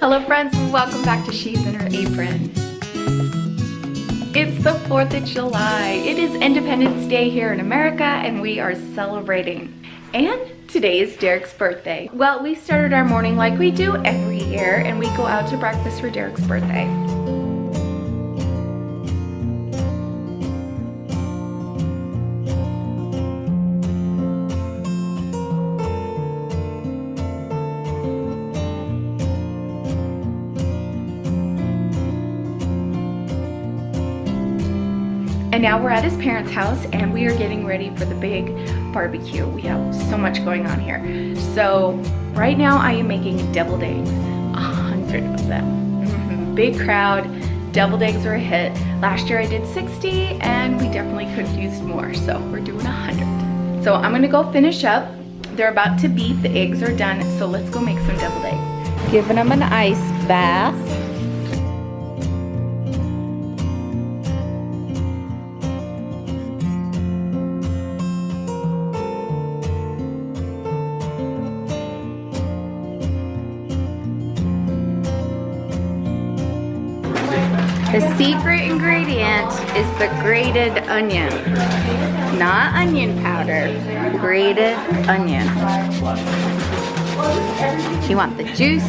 Hello friends, welcome back to She's in Her Apron. It's the 4th of July. It is Independence Day here in America and we are celebrating. And today is Deric's birthday. Well, we started our morning like we do every year and we go out to breakfast for Deric's birthday. And now we're at his parents' house and we are getting ready for the big barbecue. We have so much going on here. So right now I am making deviled eggs, 100 of them. Big crowd, deviled eggs are a hit. Last year I did 60 and we definitely could have used more. So we're doing 100. So I'm gonna go finish up. They're about to beat, the eggs are done. So let's go make some deviled eggs. Giving them an ice bath. The secret ingredient is the grated onion. Not onion powder, grated onion. You want the juice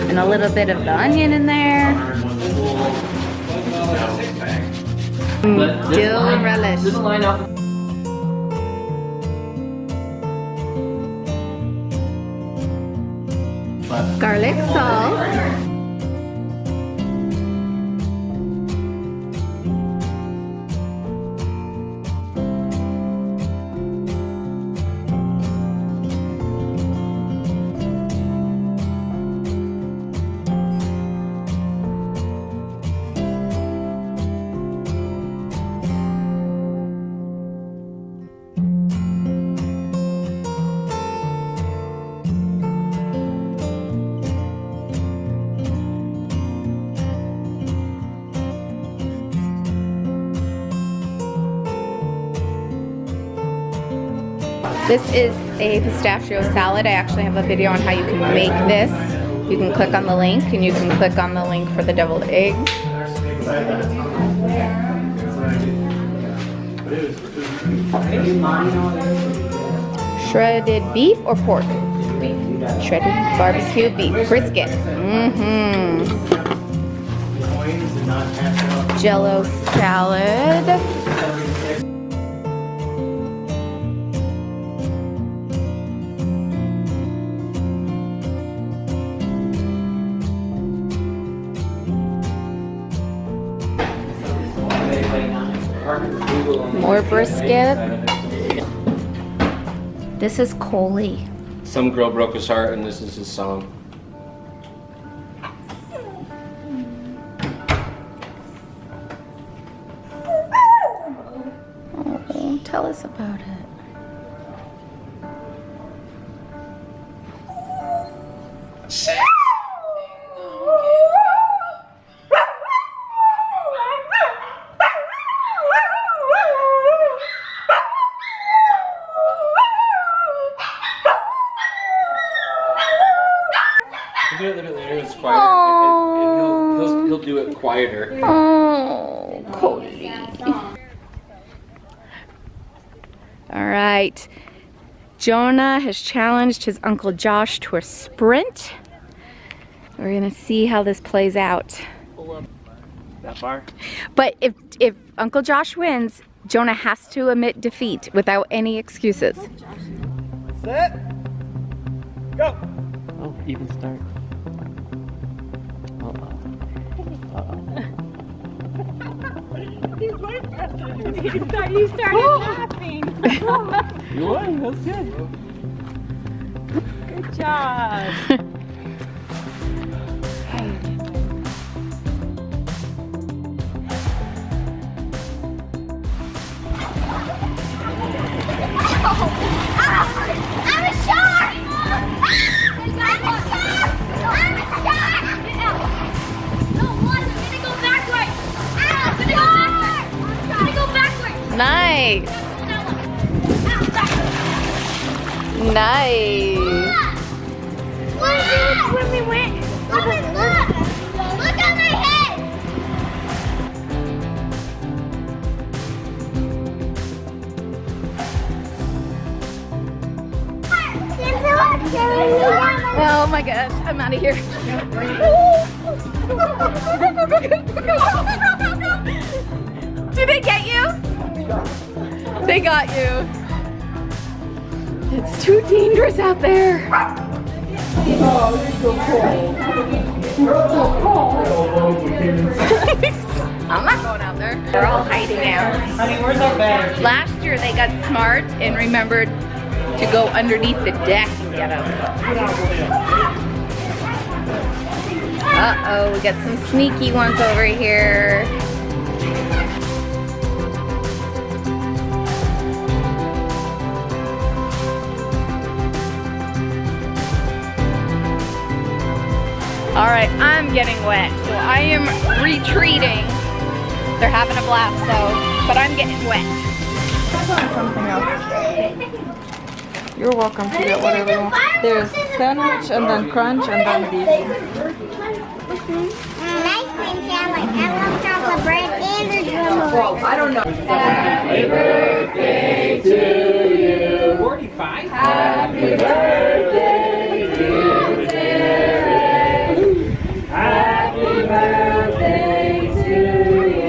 and a little bit of the onion in there. Dill relish. Garlic salt. This is a pistachio salad. I actually have a video on how you can make this. You can click on the link and you can click on the link for the deviled eggs. Shredded beef or pork? Beef. Shredded barbecue beef. Brisket. Jello salad. More brisket. This is Coley. Some girl broke his heart and this is his song. Oh, tell us about it. Do it later, it's quieter. He'll do it quieter. Oh, Cody. All right. Jonah has challenged his Uncle Josh to a sprint. We're gonna see how this plays out. That far? But if Uncle Josh wins, Jonah has to admit defeat without any excuses. Set. Go. Oh, even start. He's way faster than me. You started laughing. You won, that's good. Good job. I'm a shark! I'm a shark! I'm a shark! No, one, I'm gonna go backwards! I'm gonna go backwards! Nice. Nice. When we went, gosh, I'm out of here. Did they get you? They got you. It's too dangerous out there. Oh, you're so cold. You're so cold. I'm not going out there. They're all hiding out. Honey, where's our bag? Last year they got smart and remembered to go underneath the deck and get us. Uh-oh, we got some sneaky ones over here. All right, I'm getting wet, so I am retreating. They're having a blast though, but I'm getting wet. Something else. You're welcome to get whatever you want. There's sandwich and then crunch and then these. Ice cream sandwich. I love chocolate bread and there's one more. Well, I don't know. Happy birthday to you. 45. Happy birthday, dear Deric. Happy birthday to you.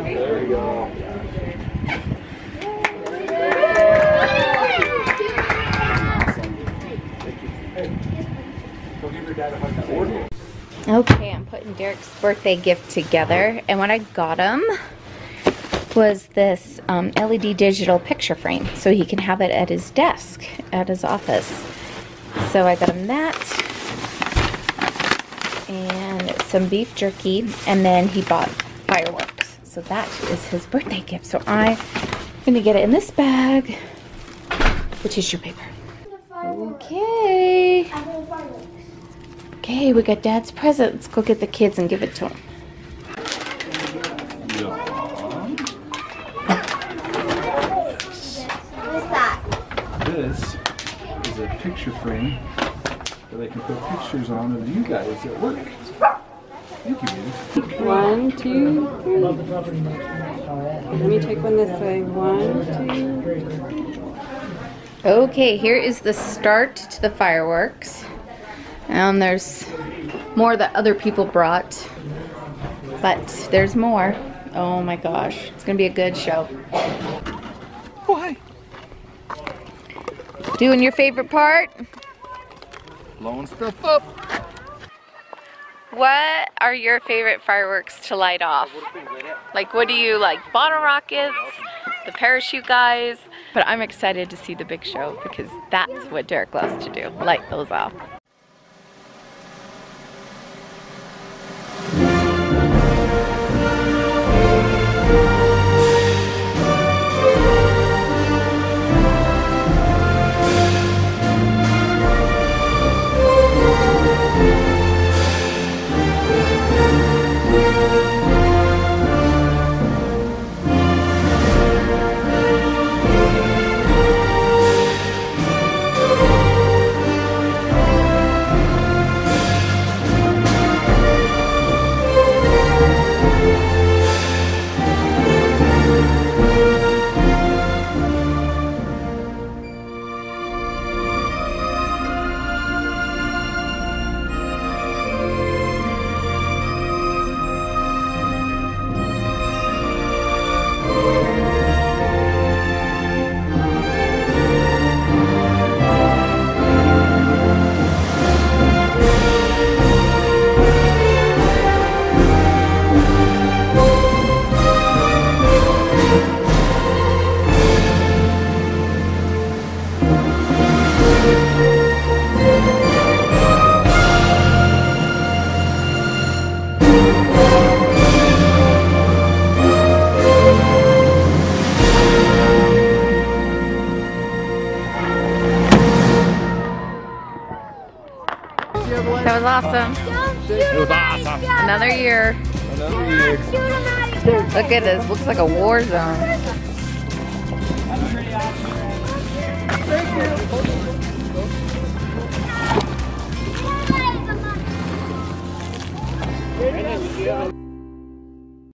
There we go. Okay, I'm putting Deric's birthday gift together, and what I got him was this LED digital picture frame, so he can have it at his desk, at his office. So I got him that, and some beef jerky, and then he bought fireworks. So that is his birthday gift. So I'm gonna get it in this bag with tissue paper. Okay. Okay, we got Dad's present. Let's go get the kids and give it to him. What's that? This is a picture frame that I can put pictures on of you guys at work. Thank you, baby. 1, 2, 3. Let me take one this way. 1, 2. Okay, here is the start to the fireworks. And there's more that other people brought. But there's more. Oh my gosh. It's gonna be a good show. Why? Doing your favorite part? Blowing stuff up. What are your favorite fireworks to light off? Like, what do you like? Bottle rockets? The parachute guys? But I'm excited to see the big show because that's what Deric loves to do. Light those off. That was awesome. It was awesome. Another year. Another year. Look at this. Looks like a war zone. Thank you.